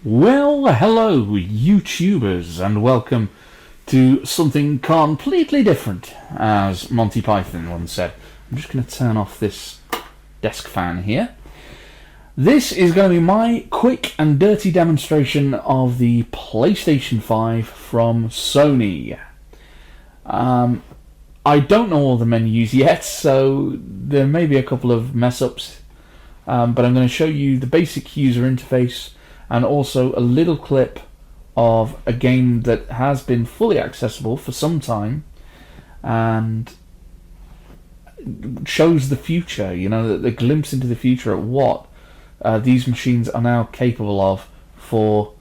Well, hello, YouTubers, and welcome to something completely different, as Monty Python once said. I'm just going to turn off this desk fan here. This is going to be my quick and dirty demonstration of the PlayStation 5 from Sony. I don't know all the menus yet, so there may be a couple of mess-ups, but I'm going to show you the basic user interface and also a little clip of a game that has been fully accessible for some time and shows the future, you know, the glimpse into the future at what these machines are now capable of for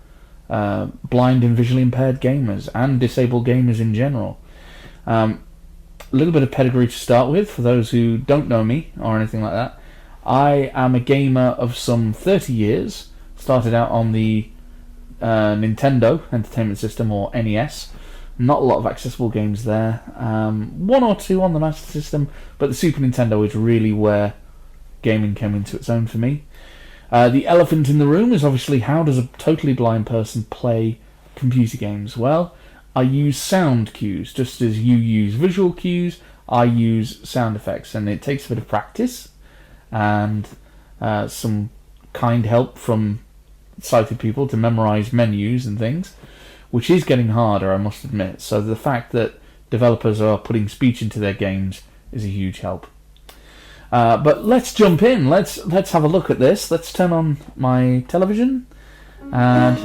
blind and visually impaired gamers and disabled gamers in general. A little bit of pedigree to start with, for those who don't know me or anything like that. I am a gamer of some 30 years. Started out on the Nintendo Entertainment System, or NES. Not a lot of accessible games there. One or two on the Master System, but the Super Nintendo is really where gaming came into its own for me. The elephant in the room is obviously, how does a totally blind person play computer games? Well, I use sound cues. Just as you use visual cues, I use sound effects, and it takes a bit of practice and some kind help from sighted people to memorize menus and things, which is getting harder, I must admit. So the fact that developers are putting speech into their games is a huge help. But let's jump in. Let's have a look at this. Let's turn on my television and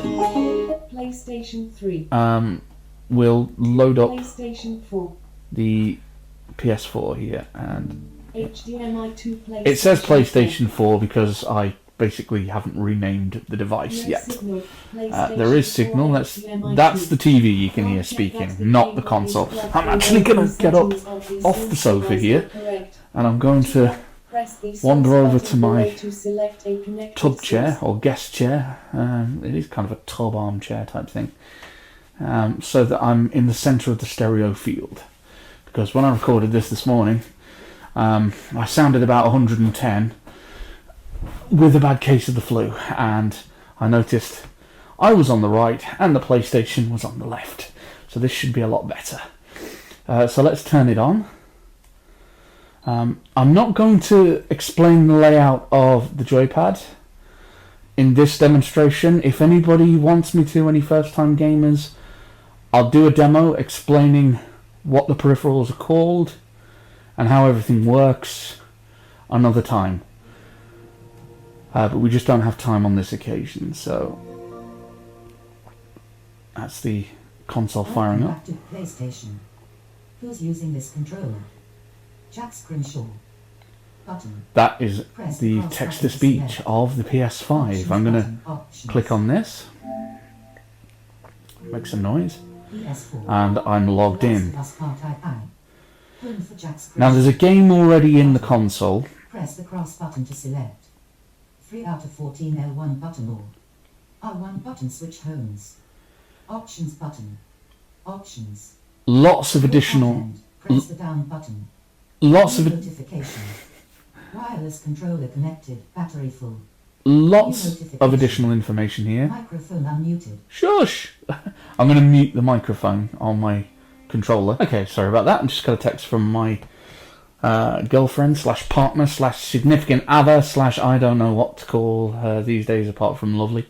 PlayStation 3. We'll load up PlayStation 4. the PS4 here, and HDMI to PlayStation. it says PlayStation 4 because I basically haven't renamed the device yet. There is signal. That's the TV you can hear speaking, not the console. I'm actually going to get up off the sofa here, and I'm going to wander over to my tub chair, or guest chair. It is kind of a tub armchair type thing, so that I'm in the centre of the stereo field. Because when I recorded this morning, I sounded about 110 with a bad case of the flu, and I noticed I was on the right and the PlayStation was on the left, so this should be a lot better. So let's turn it on. I'm not going to explain the layout of the joypad in this demonstration. If anybody wants me to, any first time gamers, I'll do a demo explaining what the peripherals are called and how everything works another time. But we just don't have time on this occasion, so that's the console firing up. PlayStation. Who's using this controller? Jack Scrimshaw. Button. That is the text-to-speech of the PS5. I'm going to click on this, make some noise, and I'm logged in. Now there's a game already in the console. Press the cross button to select. 3 out of 14 L1 button or R1 button switch homes. Options button. Options. Lots of additional. Press the down button. Lots of notification. Wireless controller connected. Battery full. Lots of additional information here. Microphone unmuted. Shush! I'm going to mute the microphone on my controller. Okay, sorry about that. I just got a text from my girlfriend slash partner slash significant other slash I don't know what to call her these days apart from lovely.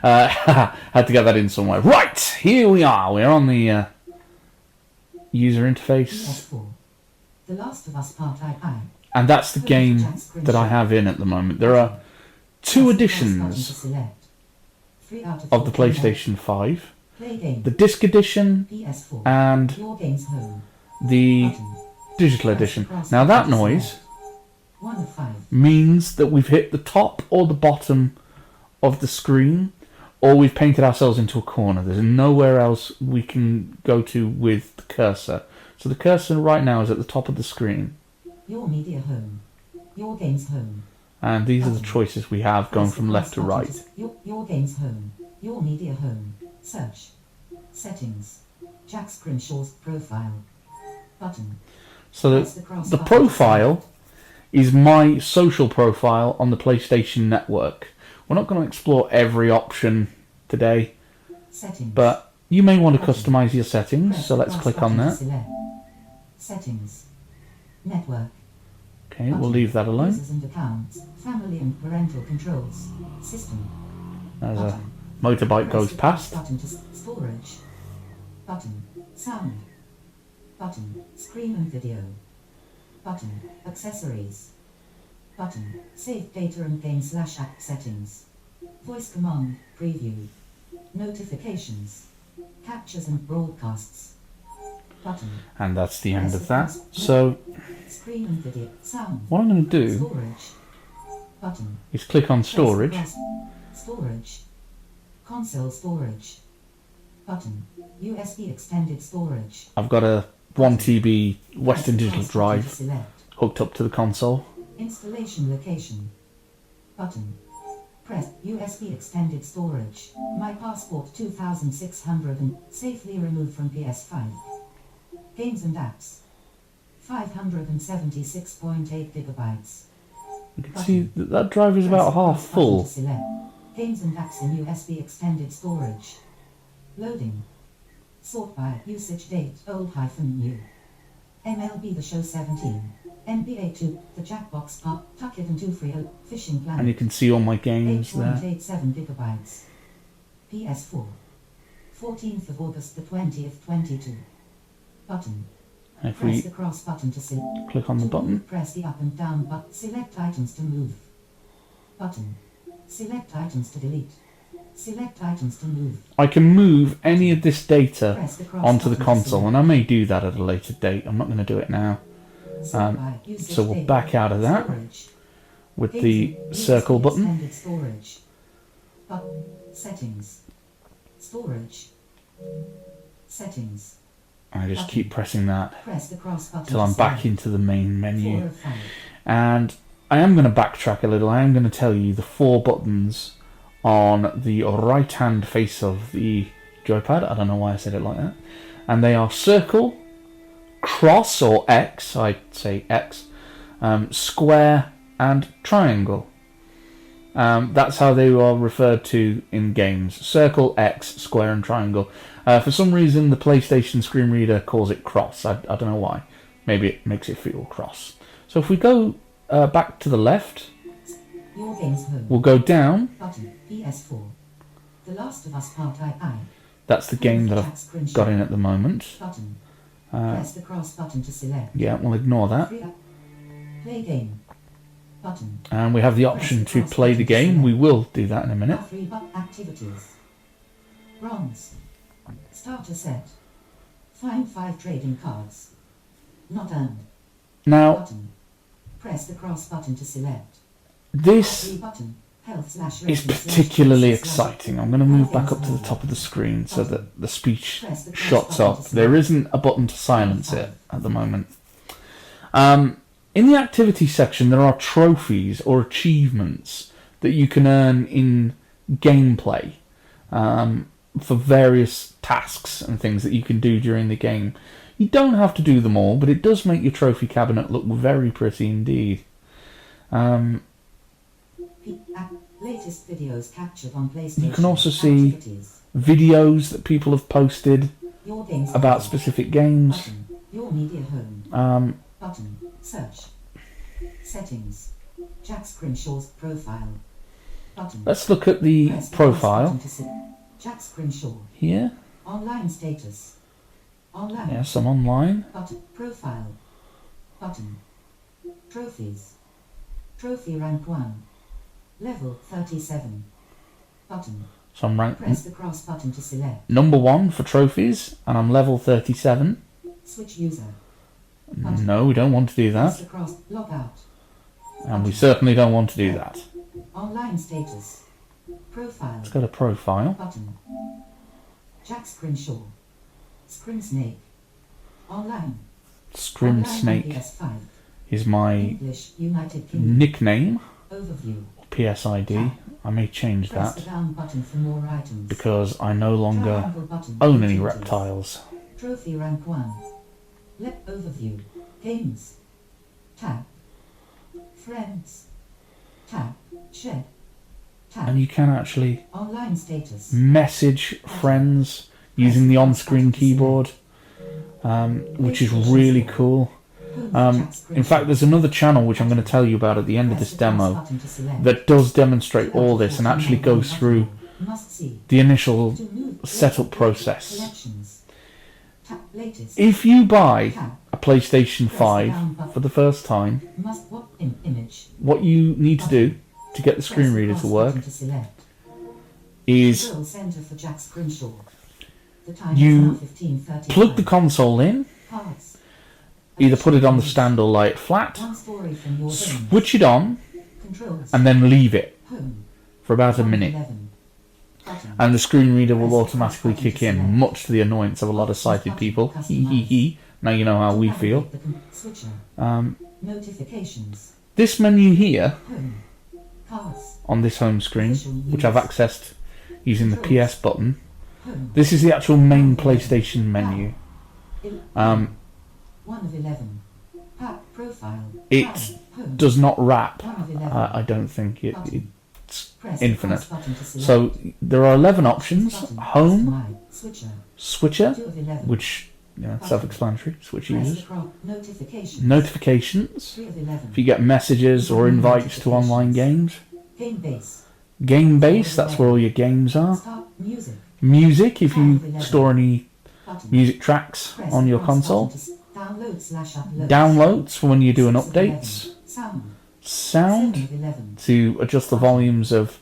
Had to get that in somewhere. Right, here we are. We're on the user interface. The Last of Us Part I. And that's the game that I have in at the moment. There are two editions of the PlayStation 5. The disc edition and the digital edition. Now that noise means that we've hit the top or the bottom of the screen, or we've painted ourselves into a corner. There's nowhere else we can go to with the cursor. So the cursor right now is at the top of the screen. Your media home. Your games home. And these are the choices we have going from left to right. Your games home. Your media home. Search. Settings. Jack Scrimshaw's profile. Button. So the profile is my social profile on the PlayStation Network. We're not going to explore every option today. Settings. But you may want to customize your settings, so let's click on that. Settings. Network. Okay, we'll leave that alone. Users and accounts. Family and parental controls. System. As a motorbike goes past. Button to storage. Button. Sound. Button. Screen and video. Button. Accessories. Button. Save data and game / app settings. Voice command. Preview. Notifications. Captures and broadcasts. Button. And that's the end of that. So Screen and video. Sound. what I'm going to do Storage. Button. is click on storage. Storage. Console storage. Button. USB extended storage. I've got a 1 TB Western Digital drive Select. hooked up to the console. Installation location. Button. Press USB extended storage. My passport 2600 and safely removed from PS5. Games and apps. 576.8 gigabytes. You can see that that drive is about half full. Select. Games and apps in USB extended storage. Loading. Sort by usage date old-new. MLB The Show 17. NBA 2, The Jackbox Park, Tuck It and 2 Free, Fishing Planet. And you can see all my games there. 8.87 gigabytes. PS4. 14th of August the 20th, 22. Button. If Press we the cross button to select. click on the button, Press the up and down button. Select items to move. Button. Select items to delete. Select items to move. I can move any of this data Press the cross onto the button to console, select. and I may do that at a later date. I'm not going to do it now. Sort by usage So we'll date. back out of that Storage. with Games the and circle USB button. extended storage. Button. Settings. Storage. Settings. I just keep pressing that Press the cross button till to I'm back select. into the main menu. 4 of 5. And I am going to backtrack a little. I am going to tell you the 4 buttons on the right hand face of the joypad. I don't know why I said it like that. And they are circle, cross or X, I say X, square and triangle. That's how they are referred to in games. Circle, X, square and triangle. For some reason the PlayStation Screenreader calls it cross. I don't know why. Maybe it makes it feel cross. So if we go back to the left, Your games home. we'll go down. Button. PS4. The Last of Us Part II. That's the game that I've got in at the moment. Button. Press the cross button to select. Yeah, we'll ignore that. Play game. Button. And we have the option to play the game. We will do that in a minute. Free activities. Bronze. Starter set. Find 5 trading cards. Not earned. Now, Button. Press the cross button to select. this Button. Health / is particularly exciting. I'm going to move back up to the top of the screen so that the speech shuts up. There isn't a button to silence it at the moment. In the activity section, there are trophies or achievements that you can earn in gameplay for various tasks and things that you can do during the game. You don't have to do them all, but it does make your trophy cabinet look very pretty indeed. Latest videos captured on PlayStation. You can also see Activities. videos that people have posted Your games about home. specific games. Button. Your media home. Button. Search. Settings. Jack Scrimshaw's profile. Button. Let's look at the Press the profile cross button to Jack Scrimshaw. here. Online status. Online. Yes, I'm online. Button. Profile. Button. Trophies. Trophy rank 1. Level 37. Button. So I'm ranked Press the cross button to select. number 1 for trophies, and I'm level 37. Switch user. No, we don't want to do Press that, the cross. Log out. and we certainly don't want to do that. Online status. Profile. Let's go to profile. Button. Jack Scrimshaw. Scrimsnake. Online. Scrim Online Snake PS5. is my English. United Kingdom. nickname. Overview. PSID. I may change Press the that down button for more items. because I no longer Triangle button. own any Activities. reptiles. Trophy rank 1. Overview. Games. Tab. Friends. Tab. Share. Tab. and you can actually Online status. message friends using the on-screen keyboard, which is really cool. In fact, there's another channel which I'm going to tell you about at the end of this demo that does demonstrate all this and actually goes through the initial setup process. If you buy a PlayStation 5 for the first time, what you need to do to get the screen reader to work is you plug the console in, either put it on the stand or lay it flat, switch it on, and then leave it for about a minute. And the screen reader will automatically kick in, much to the annoyance of a lot of sighted people. Now you know how we feel. This menu here, on this home screen, which I've accessed using the PS button, this is the actual main PlayStation menu. It does not wrap. I don't think it's infinite. So there are 11 options. Home, switcher, which, self-explanatory, switch users. Notifications, if you get messages or invites to online games. Game base, that's where all your games are. Music, if you store any music tracks on your console. Downloads for when you're doing updates. Sound, to adjust the volumes of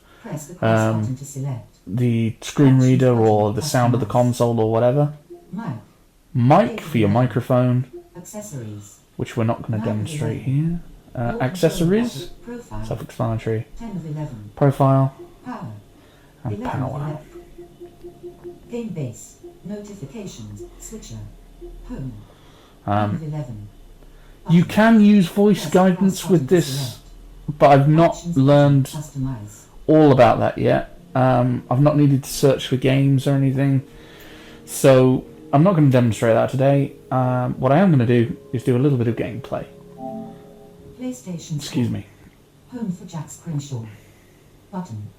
the screen reader or the sound of the console or whatever. Mic for your microphone, which we're not going to demonstrate here. Accessories, self-explanatory. Profile, and power. Game base, notifications, switcher, home. You can use voice guidance with this, but I've not learned all about that yet. I've not needed to search for games or anything, so I'm not going to demonstrate that today. What I am going to do is do a little bit of gameplay. PlayStation. Excuse me. Home for Jack Scrimshaw. Button.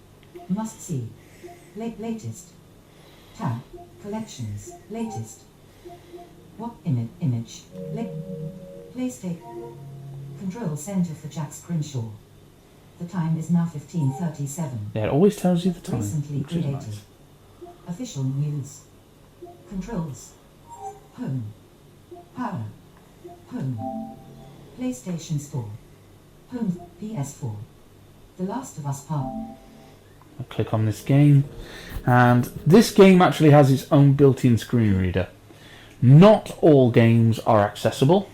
Must see. Latest. Tab. Collections. Latest. What image? PlayStation. Control center for Jack Scrimshaw. The time is now 15:37. Yeah, it always tells you the time. Recently which is created. nice. Official news. Controls. Home. Power. Home. PlayStation Store. Home. PS4. The Last of Us Part. I'll click on this game, and this game actually has its own built-in screen reader. Not all games are accessible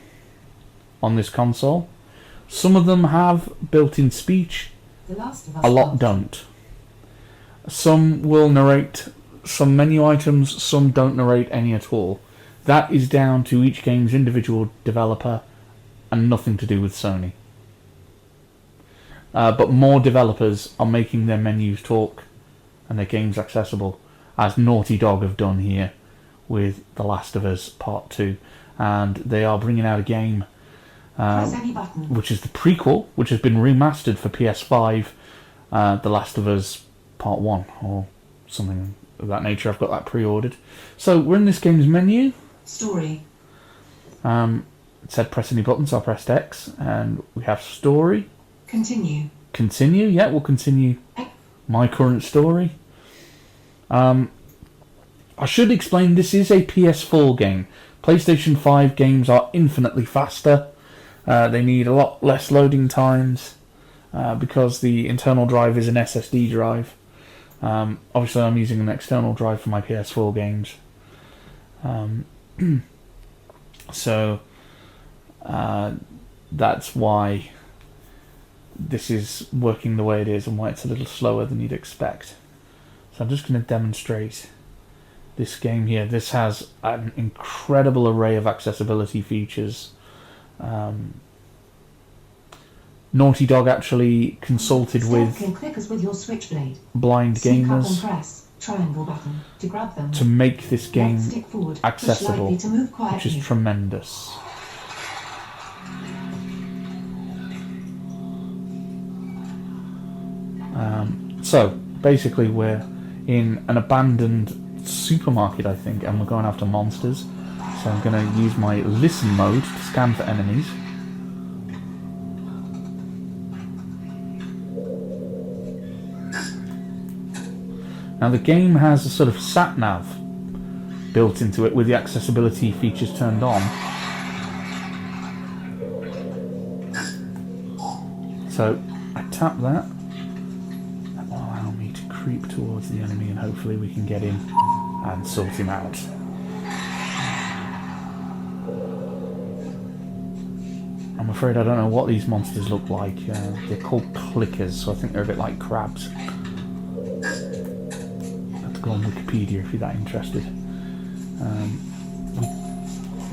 on this console. Some of them have built-in speech, The Last of Us a lot Part. don't. Some will narrate some menu items, some don't narrate any at all. That is down to each game's individual developer and nothing to do with Sony. But more developers are making their menus talk and their games accessible, as NaughtyDog have done here with The Last of Us Part 2. And they are bringing out a game which is the prequel, which has been remastered for PS5, The Last of Us Part 1, or something of that nature. I've got that pre-ordered. So we're in this game's menu. Story. It said press any button, so I pressed X, and we have story. Continue. Continue, yeah, we'll continue my current story. I should explain this is a PS4 game. PlayStation 5 games are infinitely faster. They need a lot less loading times because the internal drive is an SSD drive. Obviously I'm using an external drive for my PS4 games. So that's why this is working the way it is and why it's a little slower than you'd expect. So I'm just going to demonstrate this game here. This has an incredible array of accessibility features. NaughtyDog actually consulted with with your switchblade. blind gamers Press triangle button to grab them. to make this game Stick forward, push accessible, lightly to move which quietly. is tremendous. So, basically we're in an abandoned supermarket, I think, and we're going after monsters. So I'm going to use my listen mode to scan for enemies. Now the game has a sort of sat-nav built into it with the accessibility features turned on. So I tap that. That will allow me to creep towards the enemy and hopefully we can get him and sort him out. I'm afraid I don't know what these monsters look like. They're called clickers, so I think they're a bit like crabs. Let's go on Wikipedia if you're that interested.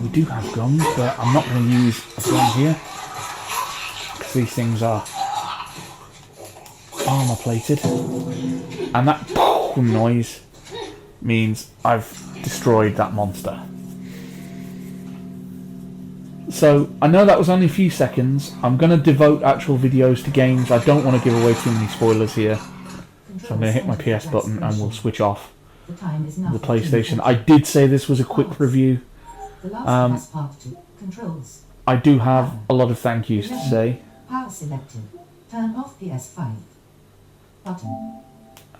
We do have guns, but I'm not going to use a gun here because these things are armor plated, and that noise means I've destroyed that monster. So I know that was only a few seconds. I'm going to devote actual videos to games. I don't want to give away too many spoilers here, so I'm going to hit my PS button and we'll switch off the PlayStation. I did say this was a quick review. I do have a lot of thank yous to say. Power selected. Turn off PS5. Button.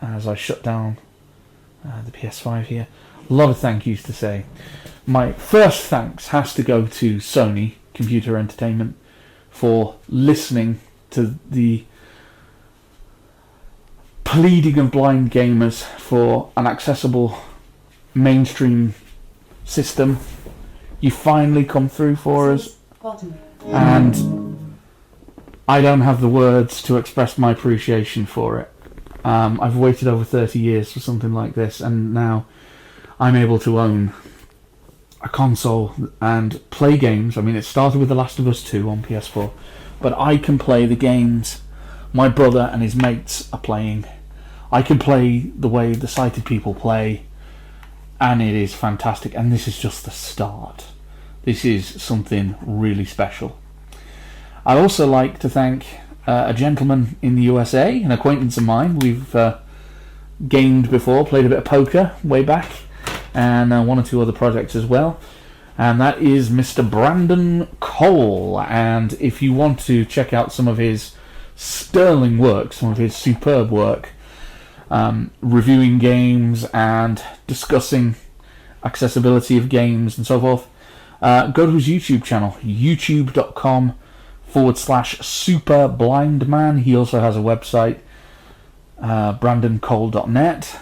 As I shut down the PS5 here. A lot of thank yous to say. My first thanks has to go to Sony Computer Entertainment for listening to the pleading of blind gamers for an accessible mainstream system. You finally come through for us, and I don't have the words to express my appreciation for it. I've waited over 30 years for something like this, and now I'm able to own a console and play games. I mean, it started with The Last of Us 2 on PS4, but I can play the games my brother and his mates are playing. I can play the way the sighted people play, and it is fantastic, and this is just the start. This is something really special. I'd also like to thank a gentleman in the USA, an acquaintance of mine. We've gamed before, played a bit of poker way back, and one or two other projects as well, and that is Mr. Brandon Cole. And if you want to check out some of his sterling work, some of his superb work, reviewing games and discussing accessibility of games and so forth, go to his YouTube channel, youtube.com/superblindman. He also has a website, brandoncole.net,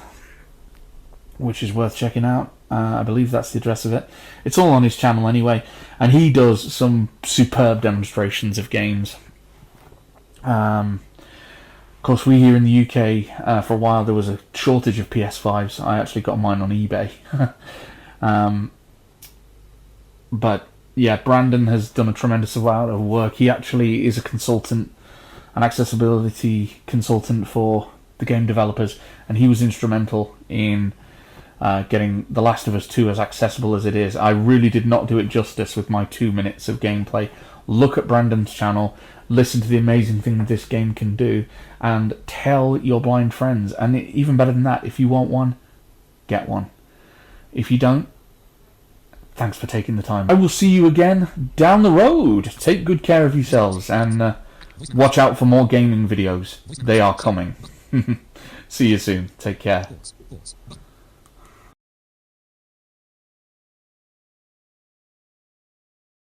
which is worth checking out. I believe that's the address of it. It's all on his channel anyway, and he does some superb demonstrations of games. Of course, we here in the UK, for a while there was a shortage of PS5s. I actually got mine on eBay. But yeah, Brandon has done a tremendous amount of work. He actually is a consultant, an accessibility consultant for the game developers, and he was instrumental in getting The Last of Us 2 as accessible as it is. I really did not do it justice with my 2 minutes of gameplay. Look at Brandon's channel, listen to the amazing thing this game can do, and tell your blind friends. And even better than that, if you want one, get one. If you don't, thanks for taking the time. I will see you again down the road. Take good care of yourselves, and watch out for more gaming videos. They are coming. See you soon. Take care.